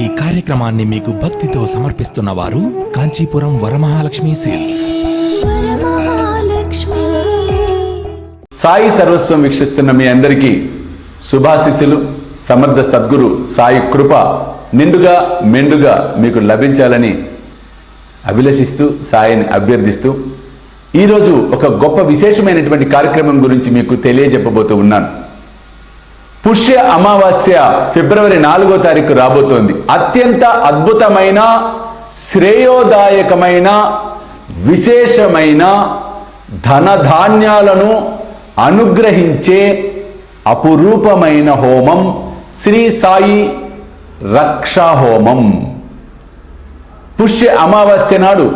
ఈ కార్యక్రమాన్ని మీకు భక్తితో సమర్పిస్తున్న వారు కాంచీపురం వరమహాలక్ష్మి సేల్స్. సాయి సర్వస్వం వీక్షిస్తున్న మీ అందరికీ శుభాశీస్సులు. సమర్థ సద్గురు సాయి కృప నిండుగా మెండుగా మీకు లభించాలని అభిలషిస్తూ సాయిని అభ్యర్థిస్తూ ఈరోజు ఒక గొప్ప విశేషమైనటువంటి కార్యక్రమం గురించి మీకు తెలియజెప్పబోతూ ఉన్నాను. పుష్య అమావాస్య ఫిబ్రవరి 4వ తారీఖు రాబోతోంది. అత్యంత అద్భుతమైన, శ్రేయోదాయకమైన, విశేషమైన ధనధాన్యాలను అనుగ్రహించే అపురూపమైన హోమం శ్రీ సాయి రక్షా హోమం. పుష్య అమావాస్య నాడు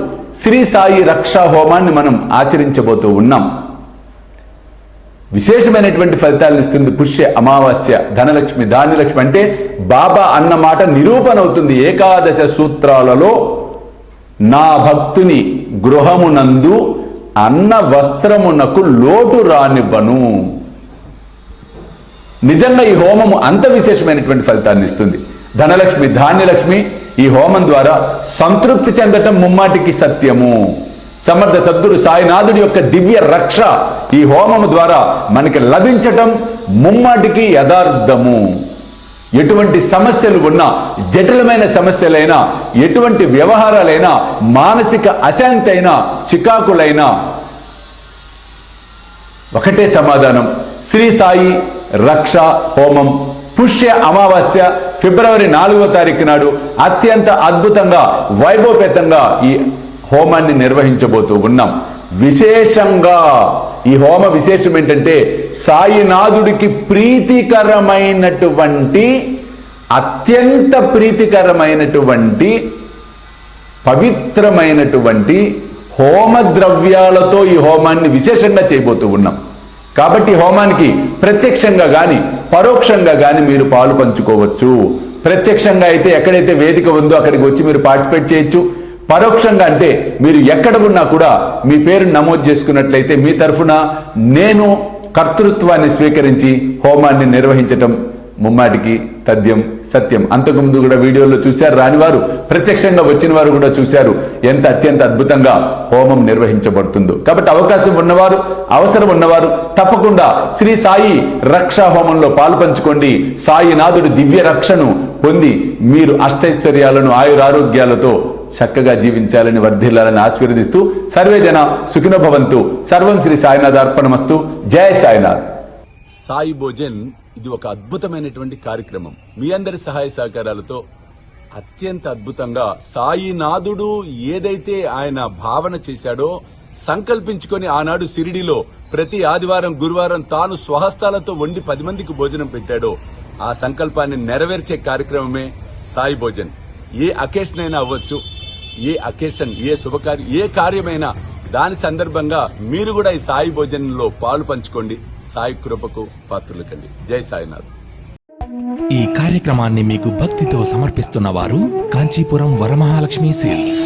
శ్రీ సాయి రక్షా హోమాన్ని మనం ఆచరించబోతూ ఉన్నాం. విశేషమైనటువంటి ఫలితాలను ఇస్తుంది పుష్య అమావాస్య. ధనలక్ష్మి, ధాన్యలక్ష్మి అంటే బాబా అన్నమాట నిరూపణ అవుతుంది. ఏకాదశ సూత్రాలలో నా భక్తుని గృహమునందు అన్న వస్త్రమునకు లోటు రానివ్వను. నిజంగా ఈ హోమము అంత విశేషమైనటువంటి ఫలితాన్ని ఇస్తుంది. ధనలక్ష్మి, ధాన్యలక్ష్మి ఈ హోమం ద్వారా సంతృప్తి చెందటం ముమ్మాటికి సత్యము. సమర్థ సద్గురు సాయినాథుడి యొక్క దివ్య రక్ష ఈ హోమము ద్వారా మనకి లభించటం ముమ్మాటికి యథార్థము. ఎటువంటి సమస్యలు ఉన్నా, జటిలమైన సమస్యలైనా, ఎటువంటి వ్యవహారాలైనా, మానసిక అశాంతి అయినా, చికాకులైనా ఒకటే సమాధానం, శ్రీ సాయి రక్ష హోమం. పుష్య అమావాస్య ఫిబ్రవరి 4వ తారీఖు నాడు అత్యంత అద్భుతంగా, వైభవపేతంగా ఈ హోమాన్ని నిర్వహించబోతూ ఉన్నాం. విశేషంగా ఈ హోమ విశేషం ఏంటంటే సాయినాథుడికి ప్రీతికరమైనటువంటి, అత్యంత ప్రీతికరమైనటువంటి, పవిత్రమైనటువంటి హోమ ద్రవ్యాలతో ఈ హోమాన్ని విశేషంగా చేయబోతూ ఉన్నాం. కాబట్టి హోమానికి ప్రత్యక్షంగా కానీ పరోక్షంగా కానీ మీరు పాలు పంచుకోవచ్చు. ప్రత్యక్షంగా అయితే ఎక్కడైతే వేదిక ఉందో అక్కడికి వచ్చి మీరు పార్టిసిపేట్ చేయొచ్చు. పరోక్షంగా అంటే మీరు ఎక్కడ ఉన్నా కూడా మీ పేరు నమోదు చేసుకున్నట్లయితే మీ తరఫున నేను కర్తృత్వాన్ని స్వీకరించి హోమాన్ని నిర్వహించటం ముమ్మాటికి తథ్యం, సత్యం. అంతకుముందు కూడా వీడియోలో చూశారు, రానివారు ప్రత్యక్షంగా వచ్చిన వారు కూడా చూశారు ఎంత అత్యంత అద్భుతంగా హోమం నిర్వహించబడుతుందో. కాబట్టి అవకాశం ఉన్నవారు, అవసరం ఉన్నవారు తప్పకుండా శ్రీ సాయి రక్షా హోమంలో పాలు పంచుకోండి. సాయినాథుడి దివ్య రక్షను పొంది మీరు అష్టైశ్వర్యాలను, ఆయురారోగ్యాలతో చక్కగా జీవించాలని, వర్ధిల్లాలని ఆశీర్వదిస్తూ సర్వే జన సుఖినో భవంతు. సర్వం శ్రీ సాయినాథ్ అర్పణమస్తు. జయ సాయినాథ్. సాయి భోజన్ ఇది ఒక అద్భుతమైనటువంటి కార్యక్రమం. మీ అందరి సహాయ సహకారాలతో అత్యంత అద్భుతంగా సాయినాథుడు ఏదైతే ఆయన భావన చేశాడో, సంకల్పించుకొని ఆనాడు షిరిడీలో ప్రతి ఆదివారం, గురువారం తాను స్వహస్తాలతో వండి 10 మందికి భోజనం పెట్టాడో ఆ సంకల్పాన్ని నెరవేర్చే కార్యక్రమమే సాయి భోజన్. ఏ అకేషన్ అయినా అవ్వచ్చు, ఏ అకేషన్, ఏ శుభకార్యం, ఏ కార్యమైనా దాని సందర్భంగా మీరు కూడా ఈ సాయి భోజనంలో పాలు పంచుకోండి. సాయి కృపకు పాత్రలు కండి. జై సాయినాథ్. ఈ కార్యక్రమాన్ని మీకు భక్తితో సమర్పిస్తున్న వారు కాంచీపురం వరమహాలక్ష్మి సేల్స్.